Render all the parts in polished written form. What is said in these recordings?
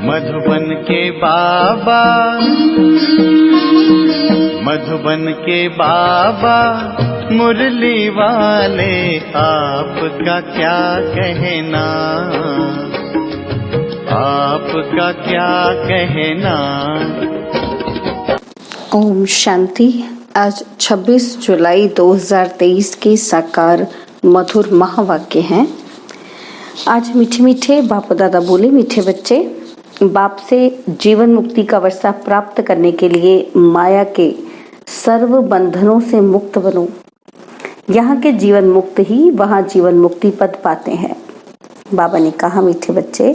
मधुबन के बाबा, मधुबन के बाबा मुरली वाले, आपका क्या कहना, आपका क्या कहना। ओम शांति। आज 26 जुलाई 2023 के साकार मधुर महावाक्य हैं। आज मीठे मीठे बाप दादा बोले, मीठे बच्चे, बाप से जीवन मुक्ति का वर्षा प्राप्त करने के लिए माया के सर्व बंधनों से मुक्त बनो। यहाँ के जीवन मुक्त ही वहाँ जीवन मुक्ति पद पाते हैं। बाबा ने कहा, मीठे बच्चे,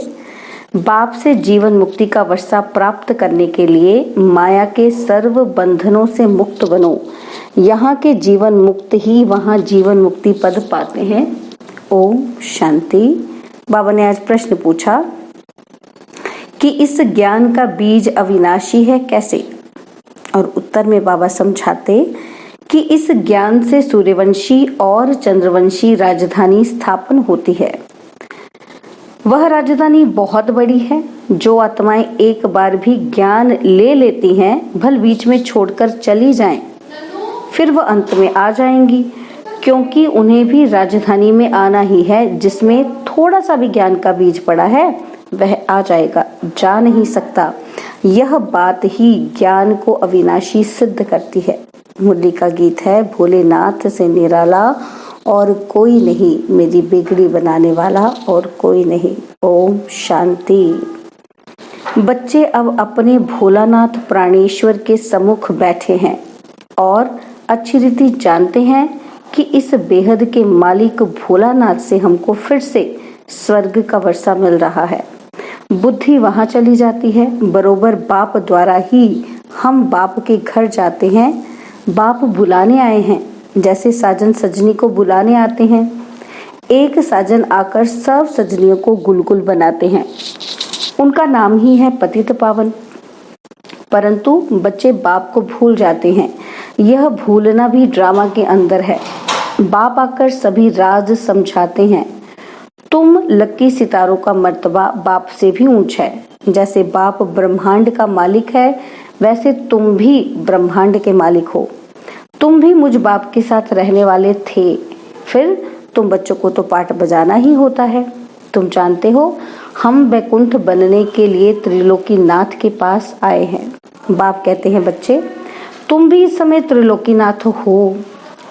बाप से जीवन मुक्ति का वर्षा प्राप्त करने के लिए माया के सर्व बंधनों से मुक्त बनो। यहाँ के जीवन मुक्त ही वहाँ जीवन मुक्ति पद पाते हैं। ओम शांति। बाबा ने आज प्रश्न पूछा कि इस ज्ञान का बीज अविनाशी है कैसे, और उत्तर में बाबा समझाते कि इस ज्ञान से सूर्यवंशी और चंद्रवंशी राजधानी स्थापन होती है। वह राजधानी बहुत बड़ी है। जो आत्माएं एक बार भी ज्ञान ले लेती हैं, भल बीच में छोड़कर चली जाएं, फिर वह अंत में आ जाएंगी, क्योंकि उन्हें भी राजधानी में आना ही है। जिसमें थोड़ा सा भी ज्ञान का बीज पड़ा है वह आ जाएगा, जा नहीं सकता। यह बात ही ज्ञान को अविनाशी सिद्ध करती है। मुरली का गीत है, भोलेनाथ से निराला और कोई नहीं, मेरी बिगड़ी बनाने वाला और कोई नहीं। ओम शांति। बच्चे अब अपने भोलानाथ प्राणेश्वर के सम्मुख बैठे हैं और अच्छी रीति जानते हैं कि इस बेहद के मालिक भोलानाथ से हमको फिर से स्वर्ग का वर्षा मिल रहा है। बुद्धि वहां चली जाती है। बरोबर बाप द्वारा ही हम बाप के घर जाते हैं। बाप बुलाने आए हैं, जैसे साजन सजनी को बुलाने आते हैं। एक साजन आकर सब सजनियों को गुलगुल बनाते हैं। उनका नाम ही है पतित पावन। परंतु बच्चे बाप को भूल जाते हैं। यह भूलना भी ड्रामा के अंदर है। बाप आकर सभी राज समझाते हैं। तुम लकी सितारों का मर्तबा बाप से भी ऊंचा है। जैसे बाप ब्रह्मांड का मालिक है, वैसे तुम भी ब्रह्मांड के मालिक हो। तुम भी मुझ बाप के साथ रहने वाले थे। फिर तुम बच्चों को तो पाठ बजाना ही होता है। तुम जानते हो, हम वैकुंठ बनने के लिए त्रिलोकीनाथ के पास आए हैं। बाप कहते हैं, बच्चे, तुम भी इस समय त्रिलोकीनाथ हो,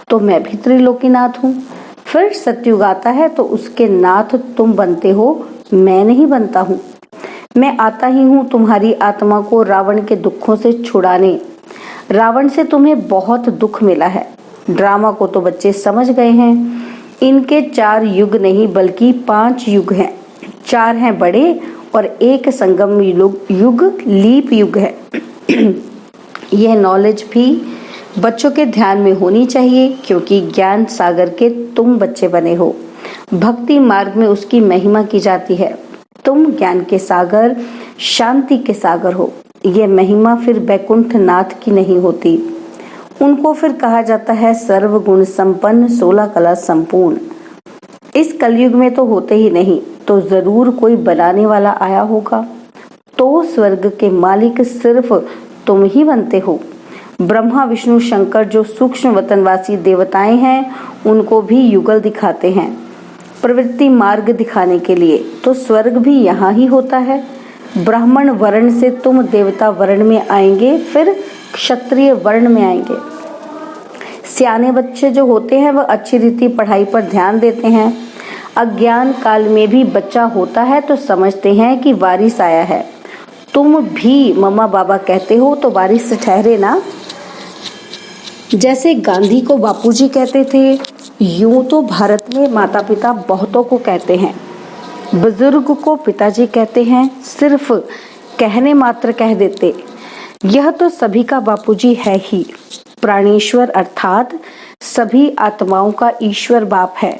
तो मैं भी त्रिलोकीनाथ हूँ। फिर सतयुग आता है तो उसके नाथ तुम बनते हो, मैं नहीं बनता हूँ। मैं आता ही हूँ तुम्हारी आत्मा को रावण के दुखों से छुड़ाने। रावण से तुम्हें बहुत दुख मिला है। ड्रामा को तो बच्चे समझ गए हैं। इनके 4 युग नहीं बल्कि 5 युग हैं। 4 हैं बड़े और एक संगम युग लीप युग है। यह नॉलेज भी बच्चों के ध्यान में होनी चाहिए, क्योंकि ज्ञान सागर के तुम बच्चे बने हो। भक्ति मार्ग में उसकी महिमा की जाती है। तुम ज्ञान के सागर, शांति के सागर हो। यह महिमा फिर वैकुंठ नाथ की नहीं होती। उनको फिर कहा जाता है सर्वगुण संपन्न, 16 कला संपूर्ण। इस कलयुग में तो होते ही नहीं, तो जरूर कोई बनाने वाला आया होगा। तो स्वर्ग के मालिक सिर्फ तुम ही बनते हो। ब्रह्मा विष्णु शंकर जो सूक्ष्म वतनवासी देवताएं हैं, उनको भी युगल दिखाते हैं प्रवृत्ति मार्ग दिखाने के लिए। तो स्वर्ग भी यहाँ ही होता है। ब्राह्मण वर्ण से तुम देवता वर्ण में आएंगे, फिर क्षत्रिय वर्ण में आएंगे। सियाने बच्चे जो होते हैं वह अच्छी रीति पढ़ाई पर ध्यान देते हैं। अज्ञान काल में भी बच्चा होता है तो समझते हैं कि वारिस आया है। तुम भी मम्मा बाबा कहते हो तो वारिस ठहरे ना। जैसे गांधी को बापूजी कहते थे, यूं तो भारत में माता पिता बहुतों को कहते हैं। बुजुर्ग को पिताजी कहते हैं, सिर्फ कहने मात्र कह देते। यह तो सभी का बापूजी है ही। प्राणेश्वर अर्थात सभी आत्माओं का ईश्वर बाप है।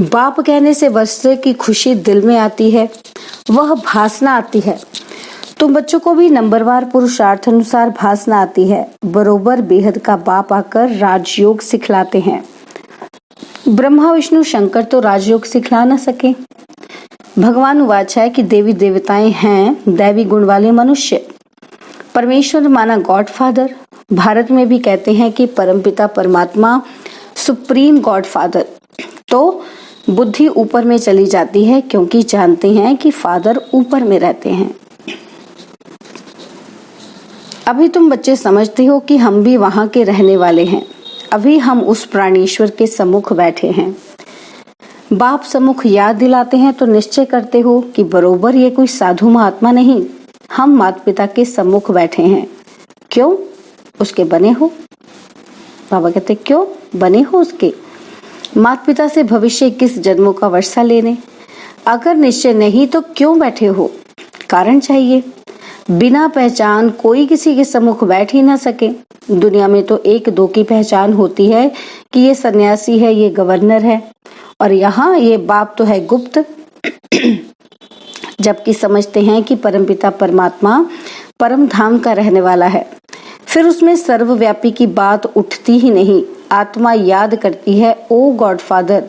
बाप कहने से वर्षे की खुशी दिल में आती है, वह भासना आती है। तुम बच्चों को भी नंबरवार पुरुषार्थ अनुसार भासना आती है। बरोबर बेहद का बाप आकर राजयोग सिखलाते हैं। ब्रह्मा विष्णु शंकर तो राजयोग सिखला न सके। भगवान उवाच है कि देवी देवताएं हैं दैवी गुण वाले मनुष्य। परमेश्वर माना गॉड फादर। भारत में भी कहते हैं कि परमपिता परमात्मा सुप्रीम गॉड फादर। तो बुद्धि ऊपर में चली जाती है क्योंकि जानते हैं कि फादर ऊपर में रहते हैं। अभी तुम बच्चे समझते हो कि हम भी वहां के रहने वाले हैं। अभी हम उस प्राणेश्वर के सम्मुख बैठे हैं। बाप सम्मुख याद दिलाते हैं तो निश्चय करते हो कि बरोबर ये कोई साधु महात्मा नहीं, हम माता पिता के सम्मुख बैठे हैं। क्यों? उसके बने हो। बाबा कहते क्यों बने हो उसके? माता पिता से भविष्य 21 जन्मों का वर्षा लेने। अगर निश्चय नहीं तो क्यों बैठे हो? कारण चाहिए। बिना पहचान कोई किसी के सम्मुख बैठ ही ना सके। दुनिया में तो एक दो की पहचान होती है कि ये सन्यासी है, ये गवर्नर है, और यहाँ ये बाप तो है गुप्त। जबकि समझते हैं कि परमपिता परमात्मा परम धाम का रहने वाला है। फिर उसमें सर्वव्यापी की बात उठती ही नहीं। आत्मा याद करती है, ओ गॉड फादर,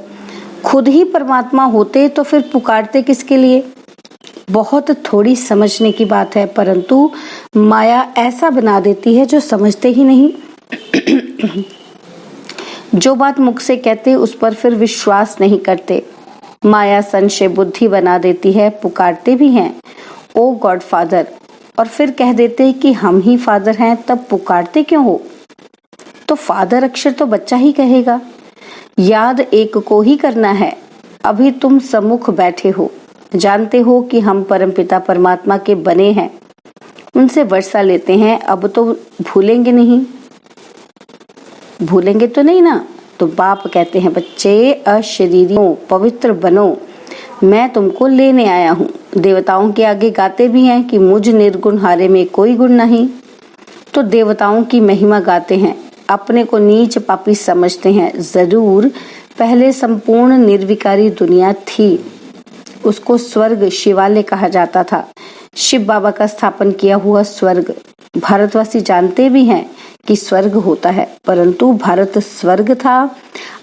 खुद ही परमात्मा होते तो फिर पुकारते किसके लिए? बहुत थोड़ी समझने की बात है, परंतु माया ऐसा बना देती है जो समझते ही नहीं। जो बात मुख से कहते उस पर फिर विश्वास नहीं करते। माया संशय बुद्धि बना देती है। पुकारते भी हैं ओ गॉड फादर, और फिर कह देते हैं कि हम ही फादर हैं, तब पुकारते क्यों हो? तो फादर अक्षर तो बच्चा ही कहेगा। याद एक को ही करना है। अभी तुम सम्मुख बैठे हो, जानते हो कि हम परमपिता परमात्मा के बने हैं, उनसे वर्षा लेते हैं। अब तो भूलेंगे नहीं, भूलेंगे तो नहीं ना? तो बाप कहते हैं बच्चे अशरीरियों पवित्र बनो, मैं तुमको लेने आया हूँ। देवताओं के आगे गाते भी हैं कि मुझ निर्गुण हारे में कोई गुण नहीं। तो देवताओं की महिमा गाते हैं, अपने को नीच पापी समझते हैं। जरूर पहले संपूर्ण निर्विकारी दुनिया थी, उसको स्वर्ग शिवालय कहा जाता था। शिव बाबा का स्थापन किया हुआ स्वर्ग। भारतवासी जानते भी हैं कि स्वर्ग होता है, परंतु भारत स्वर्ग था।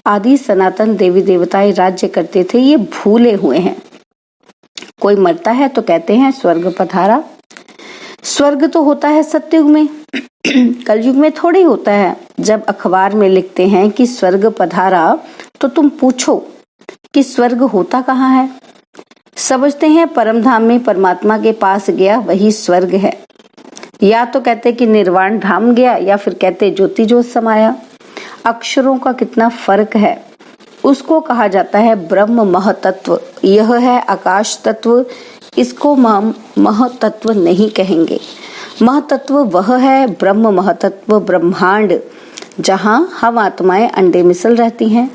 आदि सनातन देवी देवताएं राज्य करते थे, ये भूले हुए हैं। कोई मरता है तो कहते हैं स्वर्ग पधारा। स्वर्ग तो होता है सतयुग में, कलयुग में थोड़ी होता है। जब अखबार में लिखते हैं कि स्वर्ग पधारा तो तुम पूछो कि स्वर्ग होता कहाँ है? समझते हैं परम धाम में परमात्मा के पास गया वही स्वर्ग है। या तो कहते कि निर्वाण धाम गया, या फिर कहते ज्योति ज्योत समाया। अक्षरों का कितना फर्क है। उसको कहा जाता है ब्रह्म महतत्व, यह है आकाश तत्व। इसको महतत्व नहीं कहेंगे। महतत्व वह है ब्रह्म महतत्व, ब्रह्मांड, जहाँ हम आत्माएं अंडे मिसल रहती हैं।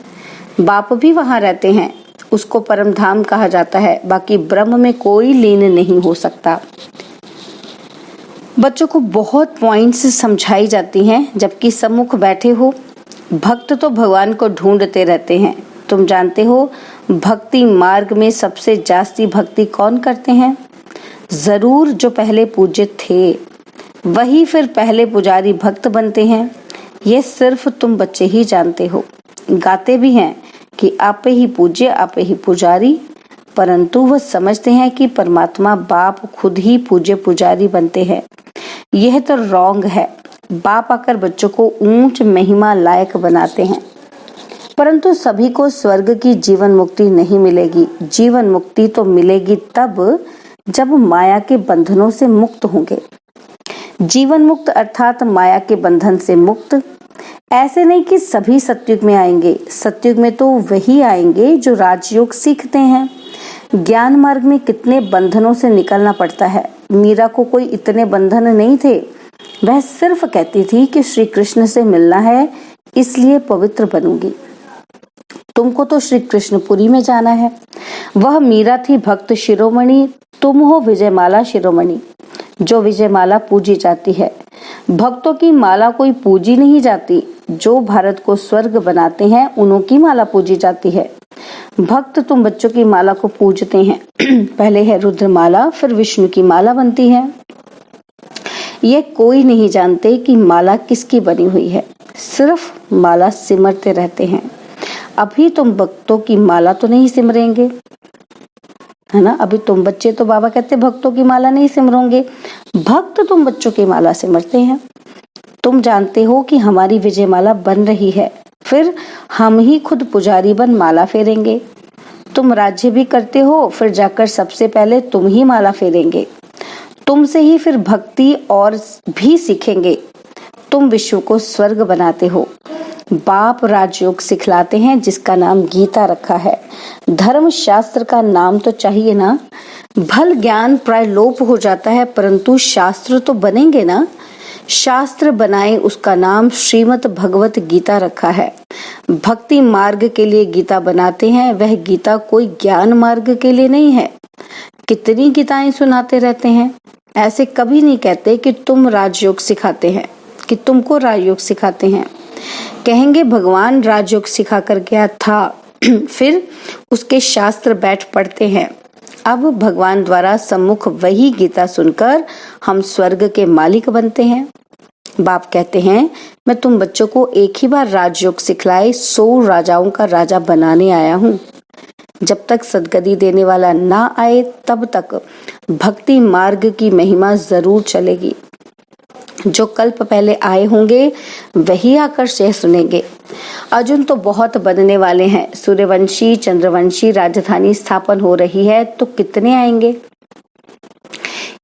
बाप भी वहां रहते हैं, उसको परम धाम कहा जाता है। बाकी ब्रह्म में कोई लीन नहीं हो सकता। बच्चों को बहुत पॉइंट्स समझाई जाती हैं, जबकि सम्मुख बैठे हो। भक्त तो भगवान को ढूंढते रहते हैं। तुम जानते हो भक्ति मार्ग में सबसे जास्ती भक्ति कौन करते हैं? जरूर जो पहले पूज्य थे, वही फिर पहले पुजारी भक्त बनते हैं। ये सिर्फ तुम बच्चे ही जानते हो। गाते भी हैं कि आप ही पूज्य, आप ही पुजारी, परंतु वह समझते हैं कि परमात्मा बाप खुद ही पूज्य पुजारी बनते हैं। यह तो रॉन्ग है। बाप आकर बच्चों को ऊंच महिमा लायक बनाते हैं, परंतु सभी को स्वर्ग की जीवन मुक्ति नहीं मिलेगी। जीवन मुक्ति तो मिलेगी तब जब माया के बंधनों से मुक्त होंगे। जीवन मुक्त अर्थात माया के बंधन से मुक्त। ऐसे नहीं कि सभी सतयुग में आएंगे। सतयुग में तो वही आएंगे जो राजयोग सीखते हैं। ज्ञान मार्ग में कितने बंधनों से निकलना पड़ता है। मीरा को कोई इतने बंधन नहीं थे। वह सिर्फ कहती थी कि श्री कृष्ण से मिलना है, इसलिए पवित्र बनूंगी। तुमको तो श्री कृष्णपुरी में जाना है। वह मीरा थी भक्त शिरोमणि, तुम हो विजयमाला शिरोमणि, जो विजयमाला पूजी जाती है। भक्तों की माला कोई पूजी नहीं जाती। जो भारत को स्वर्ग बनाते हैं उन्हों की माला पूजी जाती है। भक्त तुम बच्चों की माला को पूजते हैं। पहले है रुद्र माला, फिर विष्णु की माला बनती है। ये कोई नहीं जानते कि माला किसकी बनी हुई है, सिर्फ माला सिमरते रहते हैं। अभी तुम भक्तों की माला तो नहीं सिमरेंगे। है ना। अभी तुम बच्चे तो बाबा कहते भक्तों की माला नहीं सिमरोगे, भक्त तुम बच्चों की माला सिमरते हैं। तुम जानते हो कि हमारी विजय माला बन रही है, फिर हम ही खुद पुजारी बन माला फेरेंगे। तुम राज्य भी करते हो, फिर जाकर सबसे पहले तुम ही माला फेरेंगे। तुमसे ही फिर भक्ति और भी सीखेंगे। तुम विश्व को स्वर्ग बनाते हो। बाप राजयोग सिखलाते हैं जिसका नाम गीता रखा है। धर्म शास्त्र का नाम तो चाहिए ना। भल ज्ञान प्राय लोप हो जाता है, परंतु शास्त्र तो बनेंगे ना। शास्त्र बनाए उसका नाम श्रीमद् भगवत गीता रखा है। भक्ति मार्ग के लिए गीता बनाते हैं, वह गीता कोई ज्ञान मार्ग के लिए नहीं है। कितनी गीताएं सुनाते रहते हैं, ऐसे कभी नहीं कहते कि तुम राजयोग सिखाते हैं, कि तुमको राजयोग सिखाते हैं। कहेंगे भगवान राजयोग सिखा कर गया था, फिर उसके शास्त्र बैठ पढ़ते हैं। अब भगवान द्वारा सम्मुख वही गीता सुनकर हम स्वर्ग के मालिक बनते हैं। बाप कहते हैं मैं तुम बच्चों को एक ही बार राजयोग सिखलाए 100 राजाओं का राजा बनाने आया हूँ। जब तक सदगति देने वाला ना आए तब तक भक्ति मार्ग की महिमा जरूर चलेगी। जो कल्प पहले आए होंगे वही आकर शेष सुनेंगे। अर्जुन तो बहुत बनने वाले हैं। सूर्यवंशी चंद्रवंशी राजधानी स्थापन हो रही है, तो कितने आएंगे।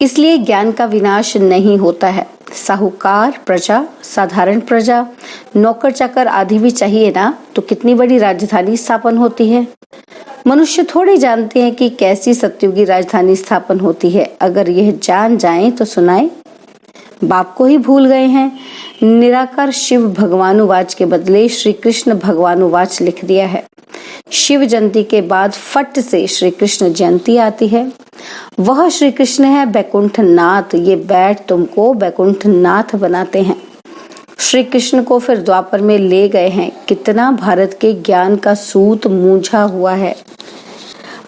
इसलिए ज्ञान का विनाश नहीं होता है। साहूकार प्रजा, साधारण प्रजा, नौकर चाकर आदि भी चाहिए ना, तो कितनी बड़ी राजधानी स्थापन होती है। मनुष्य थोड़े जानते हैं कि कैसी सत्युगी राजधानी स्थापन होती है। अगर यह जान जाएं तो सुनाए। बाप को ही भूल गए हैं। निराकार शिव भगवानुवाच के बदले श्री कृष्ण भगवानुवाच लिख दिया है। शिव जयंती के बाद फट से श्री कृष्ण जयंती आती है। वह श्री कृष्ण है बैकुंठ नाथ। ये बैठ तुमको बैकुंठ नाथ बनाते हैं। श्री कृष्ण को फिर द्वापर में ले गए हैं। कितना भारत के ज्ञान का सूत मूंझा हुआ है।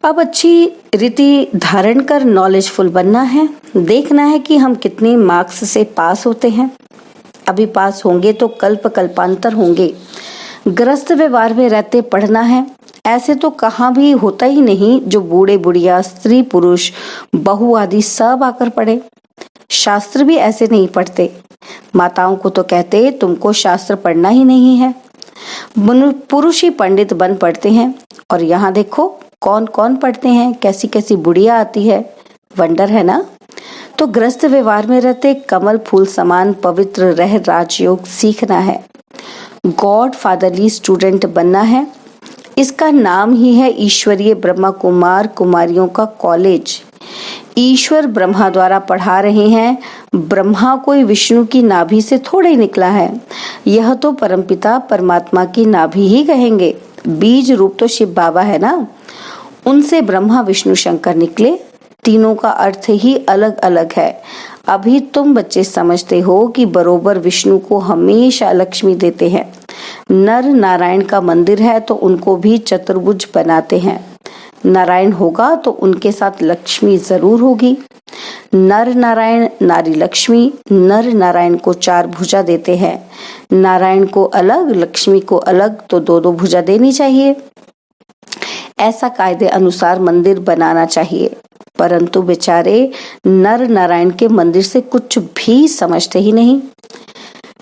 अब अच्छी रीति धारण कर नॉलेजफुल बनना है। देखना है कि हम कितने मार्क्स से पास होते हैं। अभी पास होंगे तो कल्प कल्पांतर होंगे। ग्रस्त व्यवहार में रहते पढ़ना है। ऐसे तो कहाँ भी होता ही नहीं जो बूढ़े बुढ़िया स्त्री पुरुष बहू आदि सब आकर पढ़े। शास्त्र भी ऐसे नहीं पढ़ते। माताओं को तो कहते तुमको शास्त्र पढ़ना ही नहीं है। पुरुष ही पंडित बन पढ़ते हैं। और यहाँ देखो कौन कौन पढ़ते हैं, कैसी कैसी बुढ़िया आती है। वंडर है ना। तो ग्रस्त व्यवहार में रहते कमल फूल समान पवित्र रह राजयोग सीखना है। गॉड फादरली स्टूडेंट बनना है। इसका नाम ही है ईश्वरीय ब्रह्मा कुमार कुमारियों का कॉलेज। ईश्वर ब्रह्मा द्वारा पढ़ा रहे हैं। ब्रह्मा कोई विष्णु की नाभि से थोड़े निकला है। यह तो परमपिता परमात्मा की नाभि ही कहेंगे। बीज रूप तो शिव बाबा है ना। उनसे ब्रह्मा विष्णु शंकर निकले। तीनों का अर्थ ही अलग अलग है। अभी तुम बच्चे समझते हो कि बरोबर विष्णु को हमेशा लक्ष्मी देते हैं। नर नारायण का मंदिर है तो उनको भी चतुर्भुज बनाते हैं। नारायण होगा तो उनके साथ लक्ष्मी जरूर होगी। नर नारायण नारी लक्ष्मी। नर नारायण को 4 भुजा देते हैं। नारायण को अलग लक्ष्मी को अलग, तो 2-2 भुजा देनी चाहिए। ऐसा कायदे अनुसार मंदिर बनाना चाहिए। परंतु बेचारे नर नारायण के मंदिर से कुछ भी समझते ही नहीं।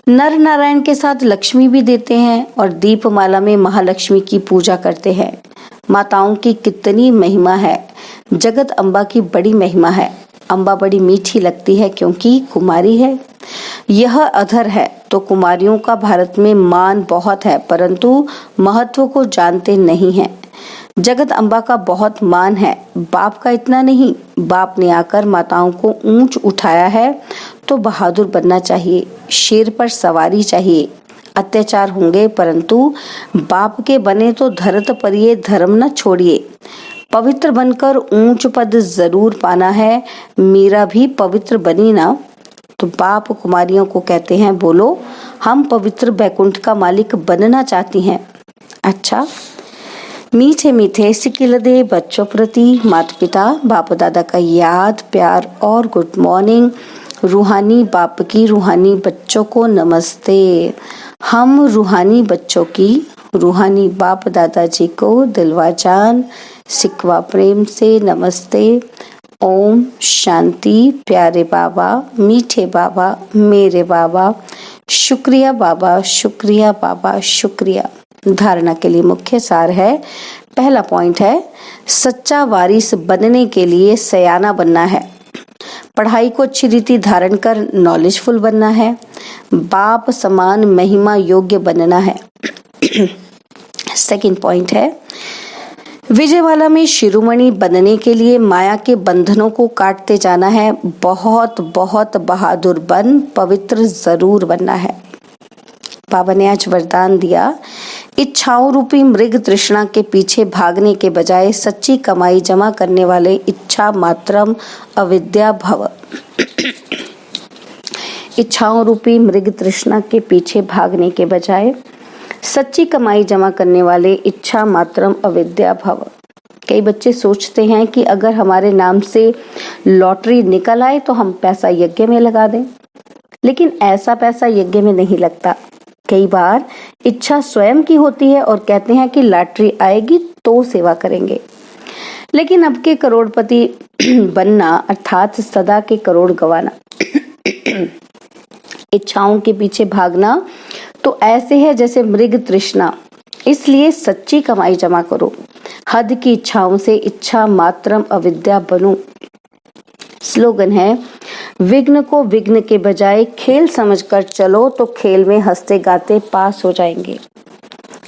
नर नारायण के साथ लक्ष्मी भी देते हैं और दीपमाला में महालक्ष्मी की पूजा करते हैं। माताओं की कितनी महिमा है। जगत अम्बा की बड़ी महिमा है। अम्बा बड़ी मीठी लगती है क्योंकि कुमारी है। यह अधर है तो कुमारियों का भारत में मान बहुत है, परंतु महत्व को जानते नहीं हैं। जगत अम्बा का बहुत मान है, बाप का इतना नहीं। बाप ने आकर माताओं को ऊंच उठाया है तो बहादुर बनना चाहिए। शेर पर सवारी चाहिए। अत्याचार होंगे परंतु बाप के बने तो धरत पर ये धर्म न छोड़िए। पवित्र बनकर ऊंच पद जरूर पाना है। मीरा भी पवित्र बनी ना। तो बाप कुमारियों को कहते हैं बोलो हम पवित्र बैकुंठ का मालिक बनना चाहती हैं। अच्छा, मीठे मीठे सिकिलदे बच्चों प्रति माता पिता बाप दादा का याद प्यार और गुड मॉर्निंग। रूहानी बाप की रूहानी बच्चों को नमस्ते। हम रूहानी बच्चों की रूहानी बाप दादाजी को दिलवा जान सिकवा प्रेम से नमस्ते। ओम शांति। प्यारे बाबा, मीठे बाबा, मेरे बाबा, शुक्रिया बाबा, शुक्रिया बाबा, शुक्रिया। धारणा के लिए मुख्य सार है, पहला पॉइंट है सच्चा वारिस बनने के लिए सयाना बनना है, पढ़ाई को अच्छी रीति धारण कर नॉलेजफुल बनना है, बाप समान महिमा योग्य बनना है। सेकंड पॉइंट है विजयवाला में शिरोमणि बनने के लिए माया के बंधनों को काटते जाना है, बहुत बहुत बहादुर बन पवित्र जरूर बनना है। बाबा ने आज वरदान दिया, इच्छाओं रूपी मृग तृष्णा के पीछे भागने के बजाय सच्ची कमाई जमा करने वाले इच्छा मात्रम अविद्या भव। इच्छाओं रूपी मृग तृष्णा के पीछे भागने के बजाय सच्ची कमाई जमा करने वाले इच्छा मात्रम अविद्या भव। कई बच्चे सोचते हैं कि अगर हमारे नाम से लॉटरी निकल आए तो हम पैसा यज्ञ में लगा दें, लेकिन ऐसा पैसा यज्ञ में नहीं लगता। कई बार इच्छा स्वयं की होती है और कहते हैं कि लॉटरी आएगी तो सेवा करेंगे, लेकिन अब के करोड़पति बनना अर्थात सदा के करोड़ गवाना, इच्छाओं के पीछे भागना तो ऐसे है जैसे मृग तृष्णा। इसलिए सच्ची कमाई जमा करो, हद की इच्छाओं से इच्छा मात्रम अविद्या बनो। स्लोगन है, विघ्न को विघ्न के बजाय खेल समझकर चलो तो खेल में हंसते गाते पास हो जाएंगे।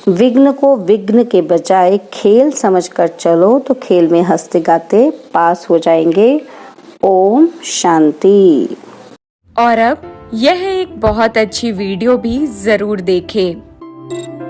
विघ्न को विघ्न के बजाय खेल समझकर चलो तो खेल में हंसते गाते पास हो जाएंगे। ओम शांति। और अब यह एक बहुत अच्छी वीडियो भी जरूर देखें।